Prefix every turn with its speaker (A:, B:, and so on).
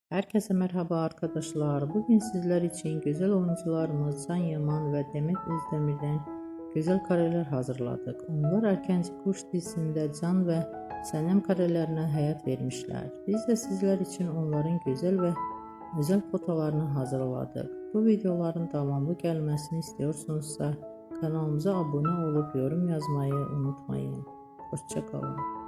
A: Herkese merhaba arkadaşlar. Bugün sizler için güzel oyuncularımız Can Yaman ve Demet Özdemir'den güzel kareler hazırladık. Onlar Erkenci Kuş dizisinde Can ve Senem karelerine hayat vermişler. Biz de sizler için onların güzel ve özel fotolarını hazırladık. Bu videoların devamlı gelmesini istiyorsunuzsa kanalımıza abone olup yorum yazmayı unutmayın. Hoşça kalın.